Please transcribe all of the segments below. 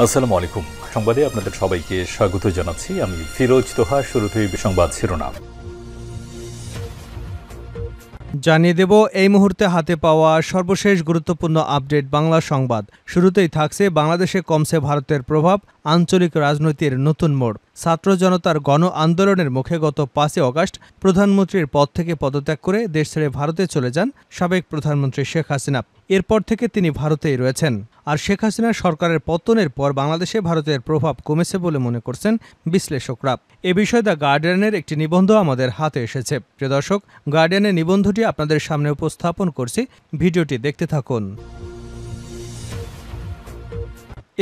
আসসালামু আলাইকুম। সংবাদে আপনাদের সবাইকে স্বাগত জানাচ্ছি। আমি ফিরোজ তোহা। শুরুতেই সংবাদ শিরোনাম জানিয়ে দেব এই মুহূর্তে হাতে পাওয়া সর্বশেষ গুরুত্বপূর্ণ আপডেট বাংলা সংবাদ। শুরুতেই থাকছে বাংলাদেশে কমছে ভারতের প্রভাব, আঞ্চলিক রাজনীতির নতুন মোড়। ছাত্র জনতার গণ আন্দোলনের মুখে গত ৫ আগস্ট প্রধানমন্ত্রীর পদ থেকে পদত্যাগ করে দেশ ছেড়ে ভারতে চলে যান সাবেক প্রধানমন্ত্রী শেখ হাসিনা। এরপর থেকে তিনি ভারতেই রয়েছেন। আর শেখ হাসিনার সরকারের পতনের পর বাংলাদেশে ভারতের প্রভাব কমেছে বলে মনে করছেন বিশ্লেষকরা। এ বিষয়ে দ্য গার্ডিয়ানের একটি নিবন্ধ আমাদের হাতে এসেছে। প্রিয় দর্শক, গার্ডিয়ানের নিবন্ধটি আপনাদের সামনে উপস্থাপন করছি, ভিডিওটি দেখতে থাকুন।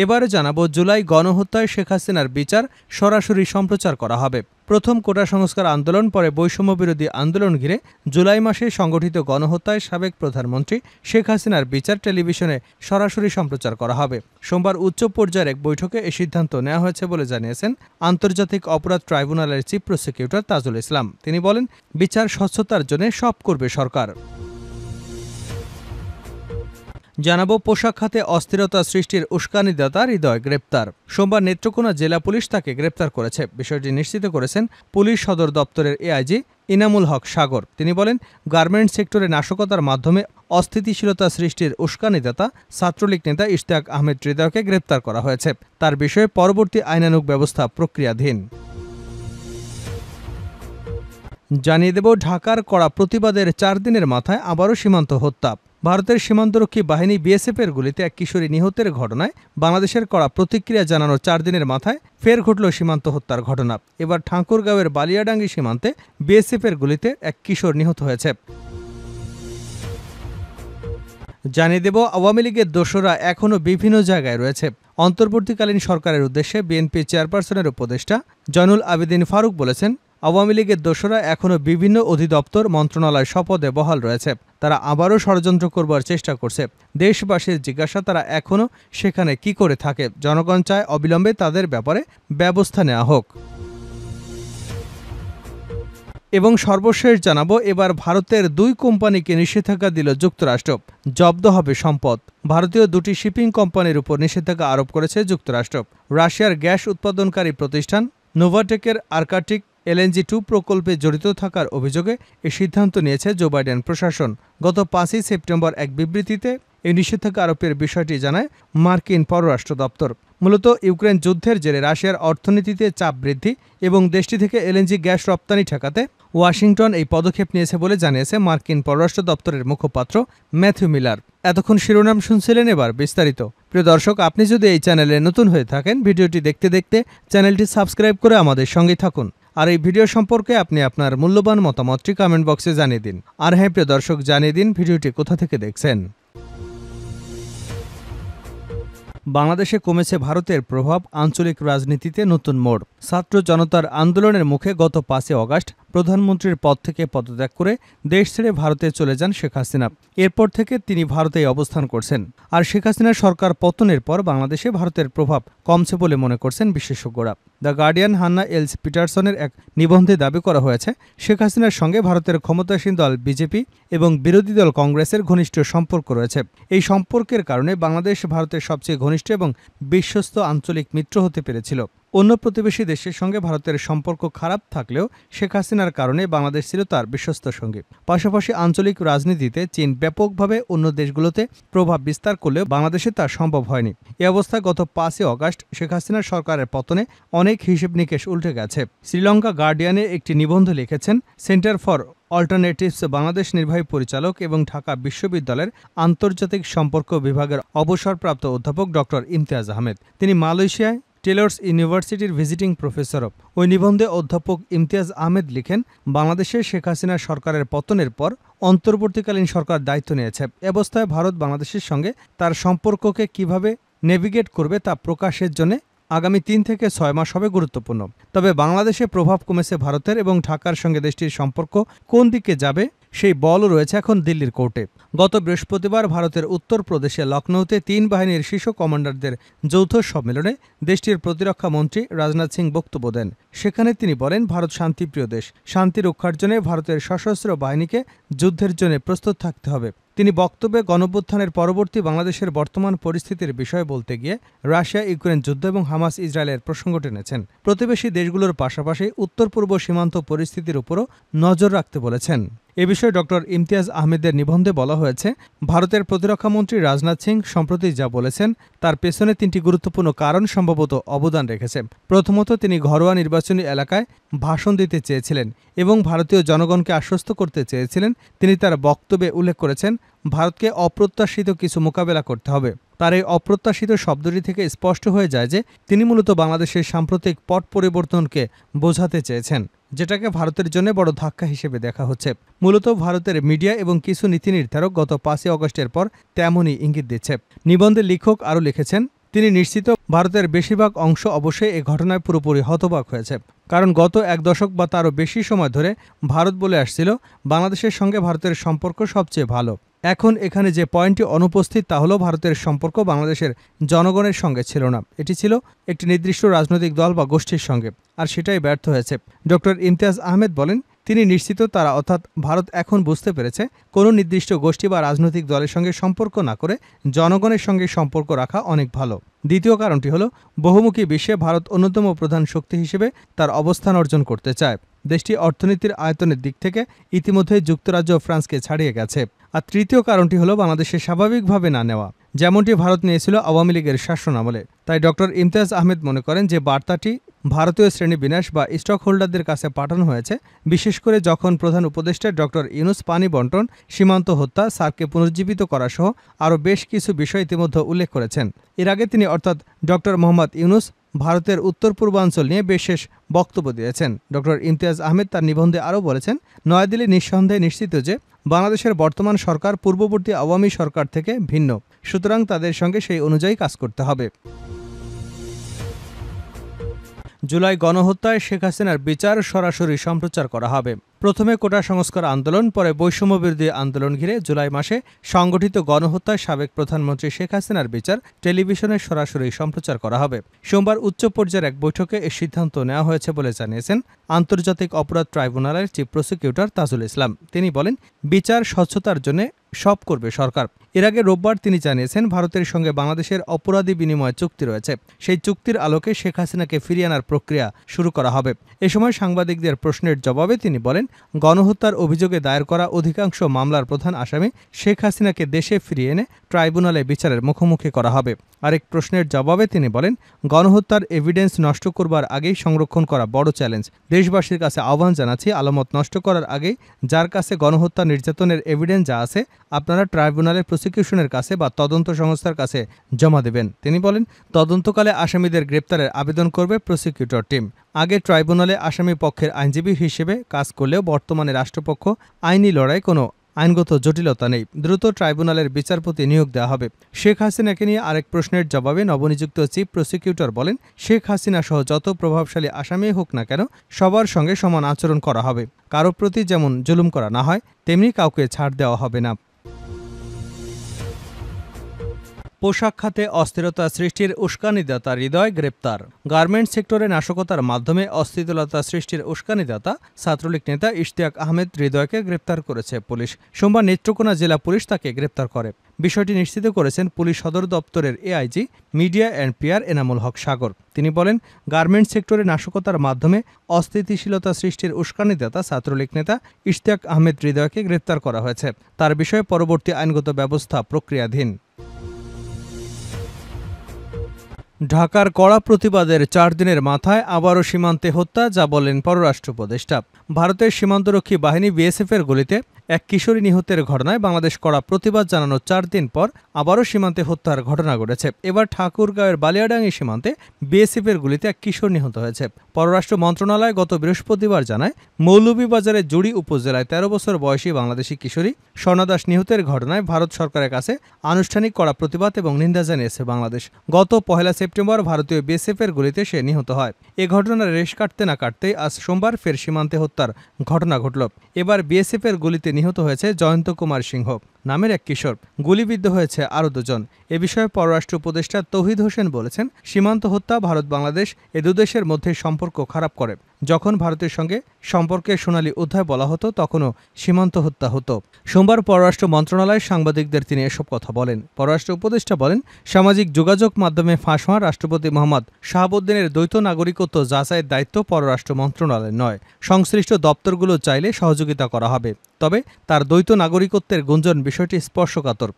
এবারে জানাবো, জুলাই গণহত্যায় শেখ হাসিনার বিচার সরাসরি সম্প্রচার করা হবে। প্রথম কোটা সংস্কার আন্দোলন, পরে বৈষম্য বিরোধী আন্দোলন ঘিরে জুলাই মাসে সংগঠিত গণহত্যায় সাবেক প্রধানমন্ত্রী শেখ হাসিনার বিচার টেলিভিশনে সরাসরি সম্প্রচার করা হবে। সোমবার উচ্চ পর্যায়ের এক বৈঠকে এই সিদ্ধান্ত নেওয়া হয়েছে বলে জানিয়েছেন আন্তর্জাতিক অপরাধ ট্রাইব্যুনালের চিফ প্রসিকিউটর তাজুল ইসলাম। তিনি বলেন, বিচার স্বচ্ছতার জন্য সব করবে সরকার। জানাবো, পোশাক খাতে অস্থিরতা সৃষ্টির উস্কানিদাতা হৃদয় গ্রেপ্তার। সোমবার নেত্রকোনা জেলা পুলিশ তাকে গ্রেপ্তার করেছে। বিষয়টি নিশ্চিত করেছেন পুলিশ সদর দপ্তরের এআইজি ইনামুল হক সাগর। তিনি বলেন, গার্মেন্টস সেক্টরে নাশকতার মাধ্যমে অস্থিতিশীলতা সৃষ্টির উস্কানিদাতা ছাত্রলীগ নেতা ইশতিয়াক আহমেদ হৃদয়কে গ্রেপ্তার করা হয়েছে। তার বিষয়ে পরবর্তী আইনানুগ ব্যবস্থা প্রক্রিয়াধীন। জানিয়ে দেব, ঢাকার কড়া প্রতিবাদের ৪ দিনের মাথায় আবারও সীমান্ত হত্যা। ভারতের সীমান্তরক্ষী বাহিনী বিএসএফের গুলিতে এক কিশোরী নিহতের ঘটনায় বাংলাদেশের কড়া প্রতিক্রিয়া জানানোর ৪ দিনের মাথায় ফের ঘটল সীমান্ত হত্যার ঘটনা। এবার ঠাকুরগাঁওয়ের বালিয়াডাঙ্গি সীমান্তে বিএসএফের গুলিতে এক কিশোর নিহত হয়েছে। জানিয়ে দেব, আওয়ামী লীগের দোসররা এখনও বিভিন্ন জায়গায় রয়েছে। অন্তর্বর্তীকালীন সরকারের উদ্দেশ্যে বিএনপি চেয়ারপারসনের উপদেষ্টা জয়নুল আবেদিন ফারুক বলেছেন, আওয়ামী লীগের দোসররা এখনও বিভিন্ন অধিদপ্তর মন্ত্রণালয় শপথে বহাল রয়েছে। তারা আবারও ষড়যন্ত্র করবার চেষ্টা করছে। দেশবাসীর জিজ্ঞাসা, তারা এখনও সেখানে কি করে থাকে? জনগণ চায় অবিলম্বে তাদের ব্যাপারে ব্যবস্থা নেওয়া হোক। এবং সর্বশেষ জানাবো, এবার ভারতের 2 কোম্পানিকে নিষেধাজ্ঞা দিল যুক্তরাষ্ট্র। জব্দ হবে সম্পদ। ভারতীয় 2টি শিপিং কোম্পানির উপর নিষেধাজ্ঞা আরোপ করেছে যুক্তরাষ্ট্র। রাশিয়ার গ্যাস উৎপাদনকারী প্রতিষ্ঠান নোভাটেকের আর্কটিক LNG-2 প্রকল্পে জড়িত থাকার অভিযোগে এই সিদ্ধান্ত নিয়েছে জো বাইডেন প্রশাসন। গত 5 সেপ্টেম্বর এক বিবৃতিতে এই নিষেধাজ্ঞা আরোপের বিষয়টি জানায় মার্কিন পররাষ্ট্র দপ্তর। মূলত ইউক্রেন যুদ্ধের জেরে রাশিয়ার অর্থনীতিতে চাপ বৃদ্ধি এবং দেশটি থেকে LNG গ্যাস রপ্তানি ঠেকাতে ওয়াশিংটন এই পদক্ষেপ নিয়েছে বলে জানিয়েছে মার্কিন পররাষ্ট্র দপ্তরের মুখপাত্র ম্যাথিউ মিলার। এতক্ষণ শিরোনাম শুনছিলেন, এবার বিস্তারিত। প্রিয় দর্শক, আপনি যদি এই চ্যানেলে নতুন হয়ে থাকেন, ভিডিওটি দেখতে দেখতে চ্যানেলটি সাবস্ক্রাইব করে আমাদের সঙ্গেই থাকুন। আর এই ভিডিও সম্পর্কে আপনি আপনার মূল্যবান মতামতটি কমেন্ট বক্সে জানিয়ে দিন। আর হ্যাঁ প্রিয় দর্শক, জানিয়ে দিন ভিডিওটি কোথা থেকে দেখছেন। বাংলাদেশে কমেছে ভারতের প্রভাব, আঞ্চলিক রাজনীতিতে নতুন মোড়। ছাত্র জনতার আন্দোলনের মুখে গত ৫ আগস্ট প্রধানমন্ত্রীর পদ থেকে পদত্যাগ করে দেশ ছেড়ে ভারতে চলে যান শেখ হাসিনা। এরপর থেকে তিনি ভারতেই অবস্থান করছেন। আর শেখ হাসিনার সরকার পতনের পর বাংলাদেশে ভারতের প্রভাব কমছে বলে মনে করছেন বিশেষজ্ঞরা। দ্য গার্ডিয়ান হান্না এলস পিটারসনের এক নিবন্ধে দাবি করা হয়েছে, শেখ হাসিনার সঙ্গে ভারতের ক্ষমতাসীন দল বিজেপি এবং বিরোধী দল কংগ্রেসের ঘনিষ্ঠ সম্পর্ক রয়েছে। এই সম্পর্কের কারণে বাংলাদেশ ভারতের সবচেয়ে ঘনিষ্ঠ এবং বিশ্বস্ত আঞ্চলিক মিত্র হতে পেরেছিল। অন্য প্রতিবেশী দেশের সঙ্গে ভারতের সম্পর্ক খারাপ থাকলেও শেখ হাসিনার কারণে বাংলাদেশ ছিল তার বিশ্বস্ত সঙ্গী। পাশাপাশি আঞ্চলিক রাজনীতিতে চীন ব্যাপকভাবে অন্য দেশগুলোতে প্রভাব বিস্তার করলেও বাংলাদেশে তা সম্ভব হয়নি। এ অবস্থায় গত ৫ আগস্ট শেখ হাসিনার সরকারের পতনে অনেক হিসেব নিকেশ উল্টে গেছে। শ্রীলঙ্কা গার্ডিয়ানে একটি নিবন্ধ লিখেছেন সেন্টার ফর অল্টারনেটিভস বাংলাদেশ নির্বাহী পরিচালক এবং ঢাকা বিশ্ববিদ্যালয়ের আন্তর্জাতিক সম্পর্ক বিভাগের অবসরপ্রাপ্ত অধ্যাপক ডক্টর ইমতিয়াজ আহমেদ। তিনি মালয়েশিয়ায় টেলর্স ইউনিভার্সিটির ভিজিটিং প্রফেসর। ওই নিবন্ধে অধ্যাপক ইমতিয়াজ আহমেদ লিখেন, বাংলাদেশে শেখ হাসিনার সরকারের পতনের পর অন্তর্বর্তীকালীন সরকার দায়িত্ব নিয়েছে। এ অবস্থায় ভারত বাংলাদেশের সঙ্গে তার সম্পর্ককে কিভাবে নেভিগেট করবে তা প্রকাশের জন্য আগামী 3 থেকে 6 মাস হবে গুরুত্বপূর্ণ। তবে বাংলাদেশে প্রভাব কমেছে ভারতের এবং ঢাকার সঙ্গে দেশটির সম্পর্ক কোন দিকে যাবে সেই বলও রয়েছে এখন দিল্লির কোর্টে। গত বৃহস্পতিবার ভারতের উত্তরপ্রদেশে লখনৌতে 3 বাহিনীর শীর্ষ কমান্ডারদের যৌথ সম্মেলনে দেশটির প্রতিরক্ষা মন্ত্রী রাজনাথ সিং বক্তব্য দেন। সেখানে তিনি বলেন, ভারত শান্তিপ্রিয় দেশ। শান্তি রক্ষার জন্য ভারতের সশস্ত্র বাহিনীকে যুদ্ধের জন্য প্রস্তুত থাকতে হবে। তিনি বক্তব্যে গণঅভ্যুত্থানের পরবর্তী বাংলাদেশের বর্তমান পরিস্থিতির বিষয়ে বলতে গিয়ে রাশিয়া ইউক্রেন যুদ্ধ এবং হামাস ইসরায়েলের প্রসঙ্গ টেনেছেন। প্রতিবেশী দেশগুলোর পাশাপাশি উত্তর পূর্ব সীমান্ত পরিস্থিতির উপরও নজর রাখতে বলেছেন। এ বিষয়ে ডক্টর ইমতিয়াজ আহমেদের নিবন্ধে বলা হয়েছে, ভারতের প্রতিরক্ষামন্ত্রী রাজনাথ সিং সম্প্রতি যা বলেছেন তার পেছনে 3টি গুরুত্বপূর্ণ কারণ সম্ভবত অবদান রেখেছে। প্রথমত, তিনি ঘরোয়া নির্বাচনী এলাকায় ভাষণ দিতে চেয়েছিলেন এবং ভারতীয় জনগণকে আশ্বস্ত করতে চেয়েছিলেন। তিনি তার বক্তব্যে উল্লেখ করেছেন, ভারতকে অপ্রত্যাশিত কিছু মোকাবেলা করতে হবে। তার এই অপ্রত্যাশিত শব্দটি থেকে স্পষ্ট হয়ে যায় যে তিনি মূলত বাংলাদেশের সাম্প্রতিক পট পরিবর্তনকে বোঝাতে চেয়েছেন, যেটাকে ভারতের জন্য বড় ধাক্কা হিসেবে দেখা হচ্ছে। মূলত ভারতের মিডিয়া এবং কিছু নীতি নির্ধারক গত 5ই অগস্টের পর তেমনই ইঙ্গিত দিচ্ছে। নিবন্ধে লেখক আরও লিখেছেন, তিনি নিশ্চিত ভারতের বেশিরভাগ অংশ অবশ্যই এই ঘটনায় পুরোপুরি হতবাক হয়েছে, কারণ গত 1 দশক বা তারও বেশি সময় ধরে ভারত বলে আসছিল বাংলাদেশের সঙ্গে ভারতের সম্পর্ক সবচেয়ে ভালো। এখন এখানে যে পয়েন্টটি অনুপস্থিত তা হলো ভারতের সম্পর্ক বাংলাদেশের জনগণের সঙ্গে ছিল না, এটি ছিল একটি নির্দিষ্ট রাজনৈতিক দল বা গোষ্ঠীর সঙ্গে, আর সেটাই ব্যর্থ হয়েছে। ডক্টর ইমতিয়াজ আহমেদ বলেন, তিনি নিশ্চিত তারা অর্থাৎ ভারত এখন বুঝতে পেরেছে কোনো নির্দিষ্ট গোষ্ঠী বা রাজনৈতিক দলের সঙ্গে সম্পর্ক না করে জনগণের সঙ্গে সম্পর্ক রাখা অনেক ভালো। দ্বিতীয় কারণটি হলো, বহুমুখী বিশ্বে ভারত অন্যতম প্রধান শক্তি হিসেবে তার অবস্থান অর্জন করতে চায়। দেশটি অর্থনীতির আয়তনের দিক থেকে ইতিমধ্যে যুক্তরাজ্য ও ফ্রান্সকে ছাড়িয়ে গেছে। আর তৃতীয় কারণটি হলো বাংলাদেশের স্বাভাবিকভাবে না নেওয়া, যেমনটি ভারত নিয়েছিল আওয়ামী লীগের শাসনামলে। তাই ডক্টর ইমতিয়াজ আহমেদ মনে করেন যে বার্তাটি ভারতীয় শ্রেণীবিন্যাস বা স্টক হোল্ডারদের কাছে পাঠানো হয়েছে, বিশেষ করে যখন প্রধান উপদেষ্টা ডক্টর ইউনুস পানি বন্টন, সীমান্ত হত্যা, সার্ককে পুনর্জীবিত করা সহ আরও বেশ কিছু বিষয় ইতিমধ্যে উল্লেখ করেছেন। এর আগে তিনি অর্থাৎ ডক্টর মোহাম্মদ ইউনুস ভারতের উত্তর পূর্বাঞ্চল নিয়ে বিশেষ বক্তব্য দিয়েছেন। ডক্টর ইমতিয়াজ আহমেদ তার নিবন্ধে আরও বলেছেন, নয়াদিল্লি নিঃসন্দেহে নিশ্চিত যে বাংলাদেশের বর্তমান সরকার পূর্ববর্তী আওয়ামী সরকার থেকে ভিন্ন, সুতরাং তাদের সঙ্গে সেই অনুযায়ী কাজ করতে হবে। জুলাই গণহত্যায় শেখ হাসিনার বিচার সরাসরি সম্প্রচার করা হবে। প্রথমে কোটা সংস্কার আন্দোলন, পরে বৈষম্যবিরোধী আন্দোলন ঘিরে জুলাই মাসে সংগঠিত গণহত্যায় সাবেক প্রধানমন্ত্রী শেখ হাসিনার বিচার টেলিভিশনে সরাসরি সম্প্রচার করা হবে। সোমবার উচ্চ পর্যায়ের এক বৈঠকে এই সিদ্ধান্ত নেওয়া হয়েছে বলে জানিয়েছেন আন্তর্জাতিক অপরাধ ট্রাইব্যুনালের চিফ প্রসিকিউটর তাজুল ইসলাম। তিনি বলেন, বিচার স্বচ্ছতার জন্য সব করবে সরকার। এর আগে রোববার তিনি জানিয়েছেন, ভারতের সঙ্গে বাংলাদেশের অপরাধী বিনিময় চুক্তি রয়েছে, সেই চুক্তির আলোকে শেখ হাসিনাকে ফিরিয়ে আনার প্রক্রিয়া শুরু করা হবে। এ সময় সাংবাদিকদের প্রশ্নের জবাবে তিনি বলেন, গণহত্যার অভিযোগে দায়ের করা অধিকাংশ মামলার প্রধান আসামি শেখ হাসিনাকে দেশে ফিরিয়ে এনে ট্রাইব্যুনালে বিচারের মুখোমুখি করা হবে। আরেক প্রশ্নের জবাবে তিনি বলেন, গণহত্যার এভিডেন্স নষ্ট করবার আগেই সংরক্ষণ করা বড় চ্যালেঞ্জ। দেশবাসীর কাছে আহ্বান জানাচ্ছি, আলামত নষ্ট করার আগেই যার কাছে গণহত্যা নির্যাতনের এভিডেন্স যা আছে আপনারা ট্রাইব্যুনালের প্রসিকিউশনের কাছে বা তদন্ত সংস্থার কাছে জমা দেবেন। তিনি বলেন, তদন্তকালে আসামিদের গ্রেপ্তারের আবেদন করবে প্রসিকিউটর টিম। আগে ট্রাইব্যুনালে আসামি পক্ষের আইনজীবী হিসেবে কাজ করলেও বর্তমানে রাষ্ট্রপক্ষ আইনি লড়াই কোনো আইনগত জটিলতা নেই, দ্রুত ট্রাইব্যুনালের বিচারপতি নিয়োগ দেওয়া হবে। শেখ হাসিনাকে নিয়ে আরেক প্রশ্নের জবাবে নবনিযুক্ত চিফ প্রসিকিউটর বলেন, শেখ হাসিনা সহ যত প্রভাবশালী আসামি হোক না কেন সবার সঙ্গে সমান আচরণ করা হবে। কারো প্রতি যেমন জুলুম করা না হয় তেমনি কাউকে ছাড় দেওয়া হবে না। পোশাক খাতে অস্থিরতা সৃষ্টির উস্কানিদাতা হৃদয় গ্রেপ্তার। গার্মেন্টস সেক্টরে নাশকতার মাধ্যমে অস্থিরতা সৃষ্টির উস্কানিদাতা ছাত্রলীগ নেতা ইশতিয়াক আহমেদ হৃদয়কে গ্রেপ্তার করেছে পুলিশ। সোমবার নেত্রকোনা জেলা পুলিশ তাকে গ্রেপ্তার করে। বিষয়টি নিশ্চিত করেছেন পুলিশ সদর দপ্তরের AIG media and PR Enamul Haque Sagar. তিনি বলেন, গার্মেন্টস সেক্টরে নাশকতার মাধ্যমে অস্থিতিশীলতা সৃষ্টির উস্কানিদাতা ছাত্রলীগ নেতা ইশতিয়াক আহমেদ হৃদয়কে গ্রেপ্তার করা হয়েছে। তার বিষয়ে পরবর্তী আইনগত ব্যবস্থা প্রক্রিয়াধীন। ঢাকার কড়া প্রতিবাদের 4 দিনের মাথায় আবারও সীমান্তে হত্যা, যা বলেন পররাষ্ট্র উপদেষ্টা। ভারতের সীমান্তরক্ষী বাহিনী বিএসএফের গুলিতে এক কিশোরী নিহতের ঘটনায় বাংলাদেশ কড়া প্রতিবাদ জানানোর 4 দিন পর আবারও সীমান্তে হত্যার ঘটনা ঘটেছে। এবার ঠাকুরগাঁওয়ের বালিয়াডাঙ্গি সীমান্তে বিএসএফের গুলিতে এক কিশোর নিহত হয়েছে। পররাষ্ট্র মন্ত্রণালয় গত বৃহস্পতিবার জানায়, মৌলভীবাজারের জুড়ি উপজেলায় 13 বছর বয়সী বাংলাদেশি কিশোরী স্বর্ণা দাস নিহতের ঘটনায় ভারত সরকারের কাছে আনুষ্ঠানিক কড়া প্রতিবাদ এবং নিন্দা জানিয়েছে বাংলাদেশ। গত 1 সেপ্টেম্বর ভারতীয় বিএসএফের গুলিতে সে নিহত হয়। এ ঘটনার রেশ কাটতে না কাটতেই আজ সোমবার ফের সীমান্তে হত্যার ঘটনা ঘটল। এবার বিএসএফের গুলিতে নিহত হয়েছে জয়ন্ত কুমার সিংহ নামের এক কিশোর। গুলিবিদ্ধ হয়েছে আরও 2 জন। এ বিষয়ে পররাষ্ট্র উপদেষ্টা তৌহিদ হোসেন বলেছেন, সীমান্ত হত্যা ভারত বাংলাদেশ এ দুদেশের মধ্যে সম্পর্ক খারাপ করে। যখন ভারতের সঙ্গে সম্পর্কের সোনালী অধ্যায় বলা হতো তখনও সীমান্ত হত্যা হতো। সোমবার পররাষ্ট্র মন্ত্রণালয়ে সাংবাদিকদের তিনি এসব কথা বলেন। পররাষ্ট্র উপদেষ্টা বলেন, সামাজিক যোগাযোগ মাধ্যমে ফাঁস হওয়া রাষ্ট্রপতি মোহাম্মদ শাহাবুদ্দিনের দ্বৈত নাগরিকত্ব যাচাইয়ের দায়িত্ব পররাষ্ট্র মন্ত্রণালয়ের নয়। সংশ্লিষ্ট দপ্তরগুলো চাইলে সহযোগিতা করা হবে, তবে তার দ্বৈত নাগরিকত্বের গুঞ্জন বিষয়টি স্পর্শকাতর।